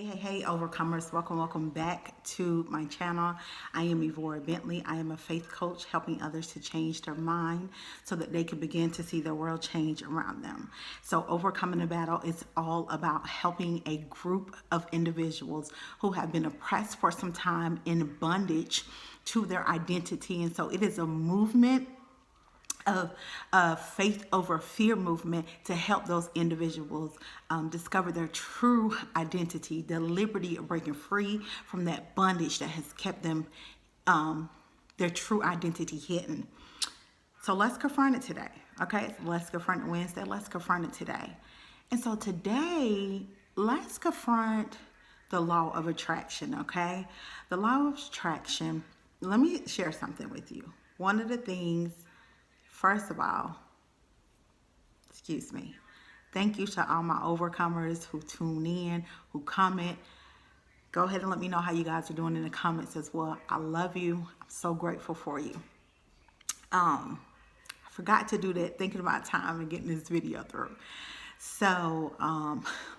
Hey, overcomers. Welcome back to my channel. I am Evora Bentley. I am a faith coach helping others to change their mind so that they can begin to see the world change around them. So overcoming the battle is all about helping a group of individuals who have been oppressed for some time in bondage to their identity. And so it is a movement of faith over fear movement to help those individuals discover their true identity, the liberty of breaking free from that bondage that has kept them their true identity hidden. So let's confront it today. Okay, so let's confront it Wednesday. Let's confront it today. And so today, let's confront the law of attraction. Okay, the law of attraction. Let me share something with you. One of the things. First of all, thank you to all my overcomers who tune in, who comment. Go ahead and let me know how you guys are doing in the comments as well. I love you. I'm so grateful for you. I forgot to do that, thinking about time and getting this video through. So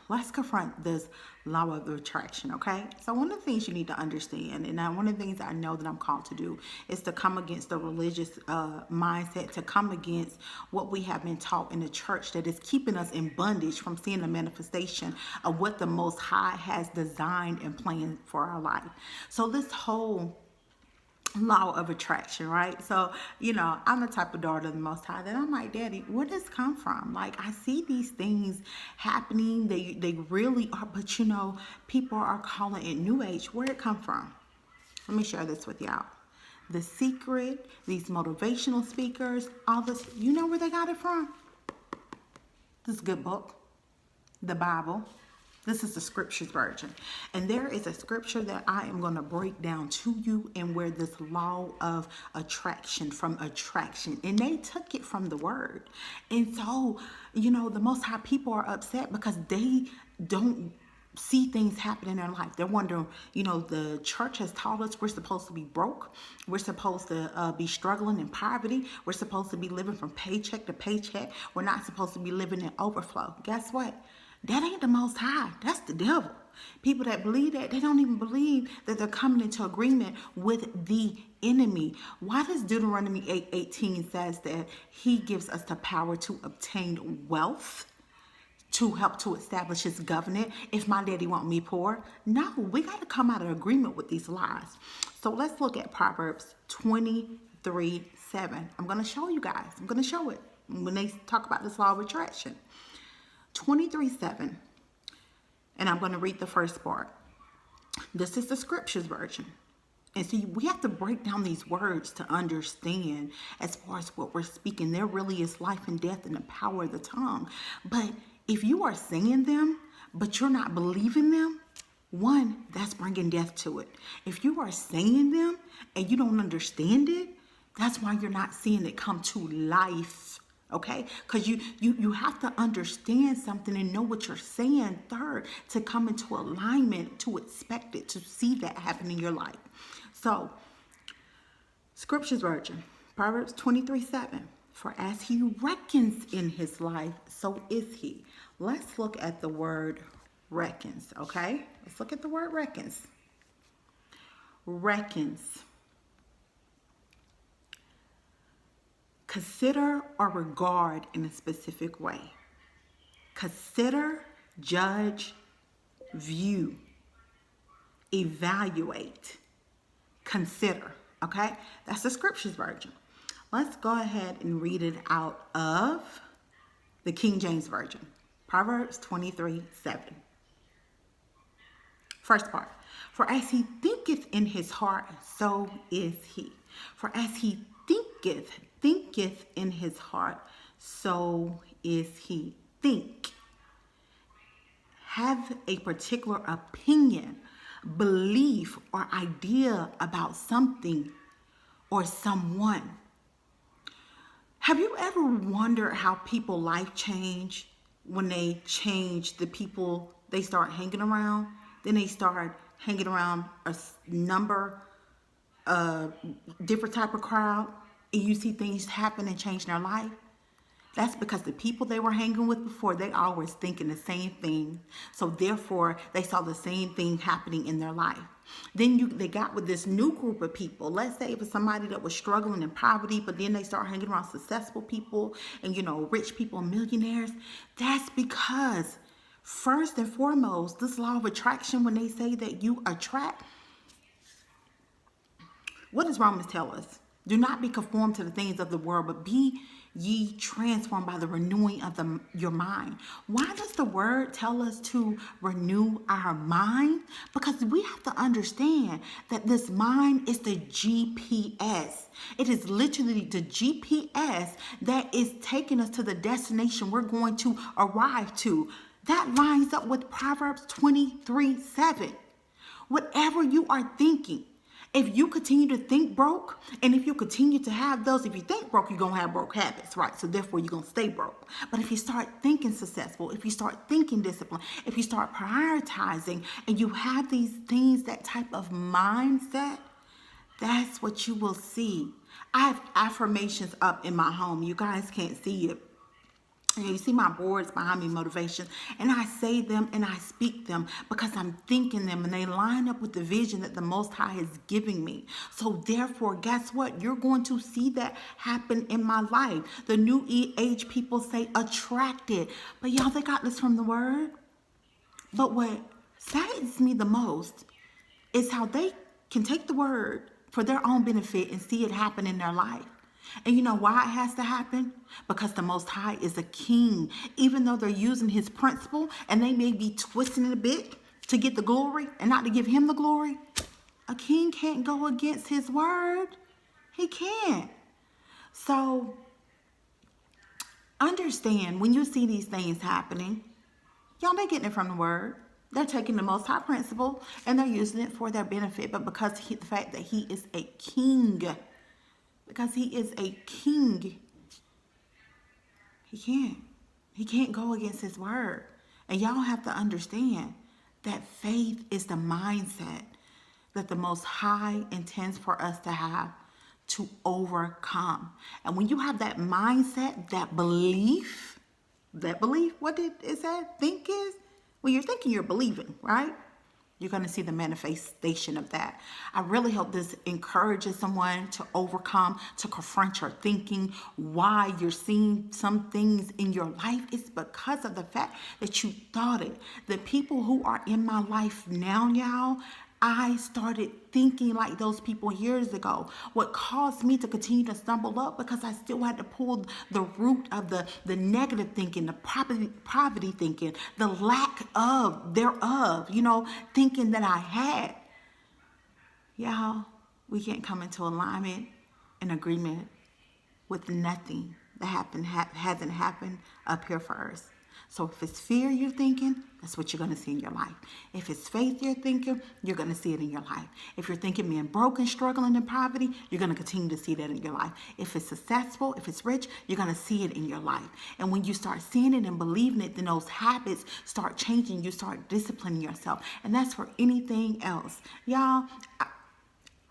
let's confront this law of attraction, okay? So one of the things you need to understand, and one of the things I know that I'm called to do, is to come against the religious mindset, to come against what we have been taught in the church that is keeping us in bondage from seeing the manifestation of what the Most High has designed and planned for our life. So this whole law of attraction, right? So, I'm the type of daughter of the Most High that I'm like, Daddy, where does this come from? Like, I see these things happening. They really are, but people are calling it New Age. Where it come from? Let me share this with y'all. The Secret, these motivational speakers, all this, you know where they got it from? This good book, the Bible. This is the scriptures version. And there is a scripture that I am going to break down to you, and where this law of attraction from attraction. And they took it from the word. And so, the Most High people are upset because they don't see things happen in their life. They're wondering, the church has taught us we're supposed to be broke. We're supposed to be struggling in poverty. We're supposed to be living from paycheck to paycheck. We're not supposed to be living in overflow. Guess what? That ain't the Most High. That's the devil. People that believe that, they don't even believe that they're coming into agreement with the enemy. Why does Deuteronomy 8:18 says that he gives us the power to obtain wealth, to help to establish his covenant? If my daddy want me poor? No, we got to come out of agreement with these lies. So let's look at Proverbs 23:7. I'm going to show you guys. I'm going to show it when they talk about this law of attraction. 23:7, and I'm going to read the first part. This is the scriptures version. And so we have to break down these words to understand as far as what we're speaking. There really is life and death in the power of the tongue. But if you are saying them, but you're not believing them, one, that's bringing death to it. If you are saying them and you don't understand it, that's why you're not seeing it come to life. Okay, because you have to understand something and know what you're saying third to come into alignment, to expect it, to see that happen in your life. So, scriptures version, Proverbs 23:7. For as he reckons in his life, so is he. Let's look at the word reckons, okay? Let's look at the word reckons. Reckons. Consider or regard in a specific way. Consider, judge, view, evaluate, consider. Okay? That's the scriptures version. Let's go ahead and read it out of the King James Version. Proverbs 23:7. First part. For as he thinketh in his heart, so is he. For as he thinketh in his heart, so is he. Think. Have a particular opinion, belief, or idea about something or someone. Have you ever wondered how people life change when they change the people they start hanging around? Then they start hanging around a number, different type of crowd, and you see things happen and change in their life. That's because the people they were hanging with before, they always thinking the same thing. So therefore, they saw the same thing happening in their life. Then they got with this new group of people. Let's say it was somebody that was struggling in poverty, but then they start hanging around successful people and, rich people, millionaires. That's because first and foremost, this law of attraction, when they say that you attract, what does Romans tell us? Do not be conformed to the things of the world, but be ye transformed by the renewing of your mind. Why does the word tell us to renew our mind? Because we have to understand that this mind is the GPS. It is literally the GPS that is taking us to the destination we're going to arrive to. That lines up with Proverbs 23:7. Whatever you are thinking, if you continue to think broke, and if you continue to have those, if you think broke, you're going to have broke habits, right? So therefore, you're going to stay broke. But if you start thinking successful, if you start thinking discipline, if you start prioritizing, and you have these things, that type of mindset, that's what you will see. I have affirmations up in my home. You guys can't see it. You see my boards behind me, motivation, and I say them and I speak them because I'm thinking them and they line up with the vision that the Most High is giving me. So therefore, guess what? You're going to see that happen in my life. The new age people say attracted, but y'all, they got this from the word. But what saddens me the most is how they can take the word for their own benefit and see it happen in their life. And you know why it has to happen? Because the Most High is a king. Even though they're using his principle and they may be twisting it a bit to get the glory and not to give him the glory, a king can't go against his word. He can't. So understand, when you see these things happening, y'all, they're getting it from the word. They're taking the Most High principle and they're using it for their benefit. But because the fact that he is a king, because he is a king, he can't go against his word. And y'all have to understand that faith is the mindset that the Most High intends for us to have to overcome. And when you have that mindset, that belief, what did it say? Think is? When you're thinking, you're believing, right? You're going to see the manifestation of that. I really hope this encourages someone to overcome, to confront your thinking. Why you're seeing some things in your life is because of the fact that you thought it. The people who are in my life now, y'all, I started thinking like those people years ago. What caused me to continue to stumble up, because I still had to pull the root of the negative thinking, the poverty thinking, the lack of thereof, thinking that I had. Y'all, we can't come into alignment and agreement with nothing that hasn't happened up here first. So if it's fear you're thinking, that's what you're going to see in your life. If it's faith you're thinking, you're going to see it in your life. If you're thinking being broken, struggling in poverty, you're going to continue to see that in your life. If it's successful, if it's rich, you're going to see it in your life. And when you start seeing it and believing it, then those habits start changing. You start disciplining yourself. And that's for anything else. Y'all,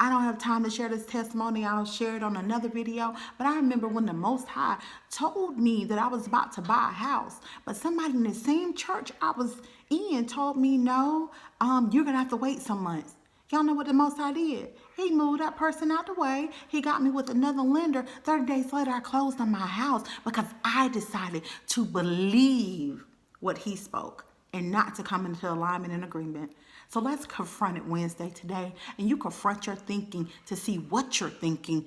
I don't have time to share this testimony. I'll share it on another video. But I remember when the Most High told me that I was about to buy a house. But somebody in the same church I was in told me, no, you're going to have to wait some months. Y'all know what the Most High did? He moved that person out the way. He got me with another lender. 30 days later, I closed on my house because I decided to believe what he spoke and not to come into alignment and agreement. So let's confront it Wednesday today. And you confront your thinking to see what you're thinking.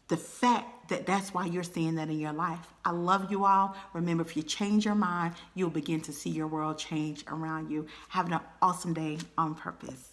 The fact that that's why you're seeing that in your life. I love you all. Remember, if you change your mind, you'll begin to see your world change around you. Have an awesome day on purpose.